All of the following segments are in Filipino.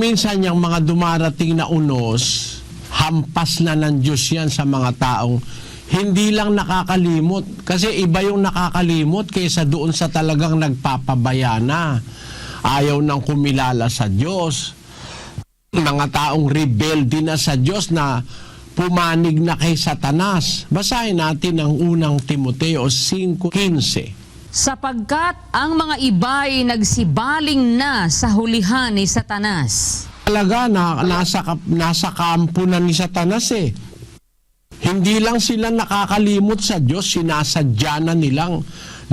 minsan yung mga dumarating na unos, hampas na ng Diyos yan sa mga taong hindi lang nakakalimot. Kasi iba yung nakakalimot kaysa doon sa talagang nagpapabayana. Ayaw nang kumilala sa Diyos. Mga taong rebelde na sa Diyos na pumanig na kay Satanas. Basahin natin ang unang Timoteo 5:15. Sapagkat ang mga iba ay nagsibaling na sa hulihan ni Satanas. Talaga na nasa kampo na ni Satanas eh. Hindi lang sila nakakalimot sa Diyos, sinasadya na nilang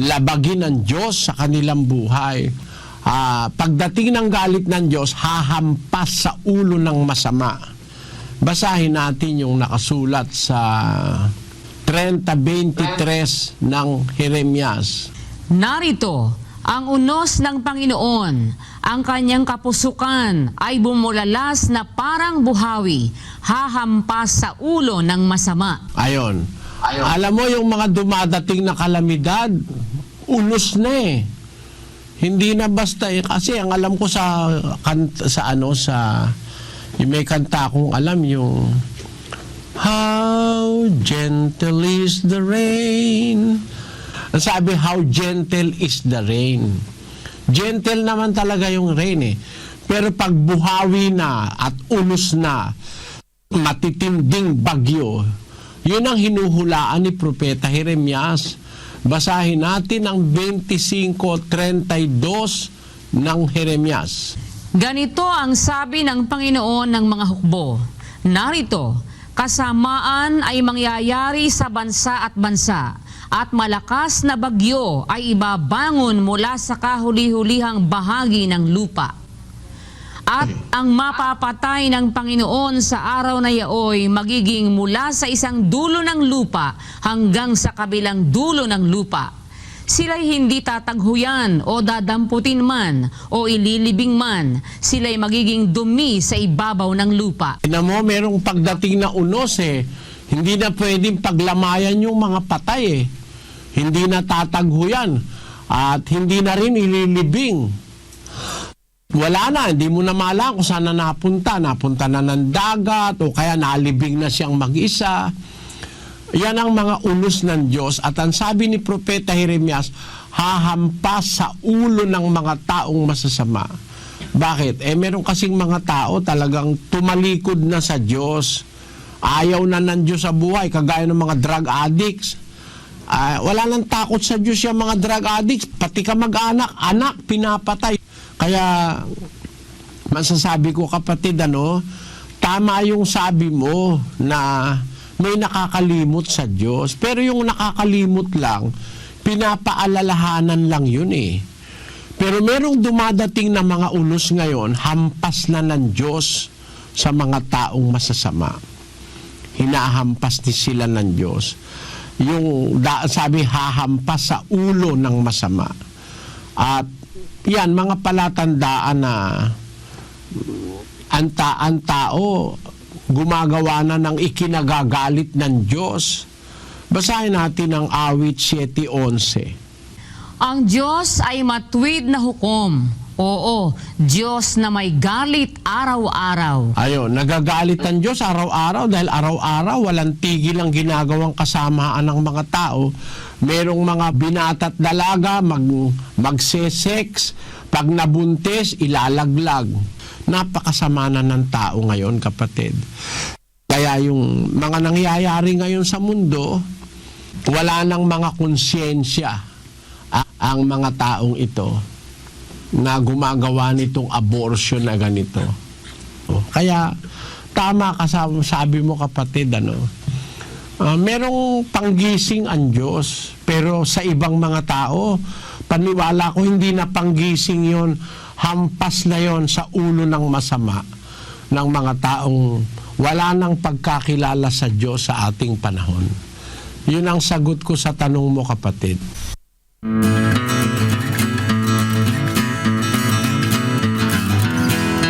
labagin ng Diyos sa kanilang buhay. Pagdating ng galit ng Diyos, hahampas sa ulo ng masama. Basahin natin yung nakasulat sa 30:23 ng Jeremias. Narito, ang unos ng Panginoon, ang kanyang kapusukan ay bumulalas na parang buhawi, hahampas sa ulo ng masama. Ayon. Alam mo yung mga dumadating na kalamidad, unos na eh. Hindi na basta eh. Kasi ang alam ko sa yung may kanta akong alam yung How gentle is the rain. Ang sabi, how gentle is the rain. Gentle naman talaga yung rain eh. Pero pag buhawi na at unos na, matitinding bagyo, yun ang hinuhulaan ni Propeta Jeremias. Basahin natin ang 25:32 ng Jeremias. Ganito ang sabi ng Panginoon ng mga hukbo. Narito, kasamaan ay mangyayari sa bansa at malakas na bagyo ay ibabangon mula sa kahuli-hulihang bahagi ng lupa. At ang mapapatay ng Panginoon sa araw na yaoy magiging mula sa isang dulo ng lupa hanggang sa kabilang dulo ng lupa. Sila'y hindi tataghuyan o dadamputin man o ililibing man. Sila'y magiging dumi sa ibabaw ng lupa. Tignan mo, merong pagdating na unos eh. Hindi na pwedeng paglamayan yung mga patay eh. Hindi na tataghuyan at hindi na rin ililibing. Wala na, hindi mo na maalam kung saan na napunta. Napunta na ng dagat o kaya nalibing na siyang mag-isa. Yan ang mga unos ng Diyos at ang sabi ni Propeta Jeremias, hahampas sa ulo ng mga taong masasama. Bakit? Meron kasing mga tao talagang tumalikod na sa Diyos. Ayaw na ng Diyos sa buhay, kagaya ng mga drug addicts. Wala nang takot sa Diyos yung mga drug addicts. Pati ka mag-anak, pinapatay. Kaya, masasabi ko kapatid, tama yung sabi mo na may nakakalimot sa Diyos. Pero yung nakakalimot lang, pinapaalalahanan lang yun eh. Pero merong dumadating na mga unos ngayon, hampas na ng Diyos sa mga taong masasama. Hinahampas din sila ng Diyos. Yung sabi, hahampas sa ulo ng masama. At yan, mga palatandaan na ang tao gumagawa na ng ikinagagalit ng Diyos. Basahin natin ang awit 7:11. Ang Diyos ay matuwid na hukom. Oo, Diyos na may galit araw-araw. Ayun, nagagalit ang Diyos araw-araw dahil araw-araw walang tigil ang ginagawang kasamaan ng mga tao. Merong mga binata't dalaga, magsesex, pag nabuntis, ilalaglag. Napakasama na ng tao ngayon, kapatid. Kaya yung mga nangyayari ngayon sa mundo, wala nang mga konsyensya ang mga taong ito na gumagawa nitong abortion na ganito. Kaya tama ka sabi mo, kapatid, merong panggising ang Diyos, pero sa ibang mga tao, paniwala ko hindi na panggising yon, hampas na yon sa ulo ng masama ng mga taong wala nang pagkakilala sa Diyos sa ating panahon. Yun ang sagot ko sa tanong mo, kapatid.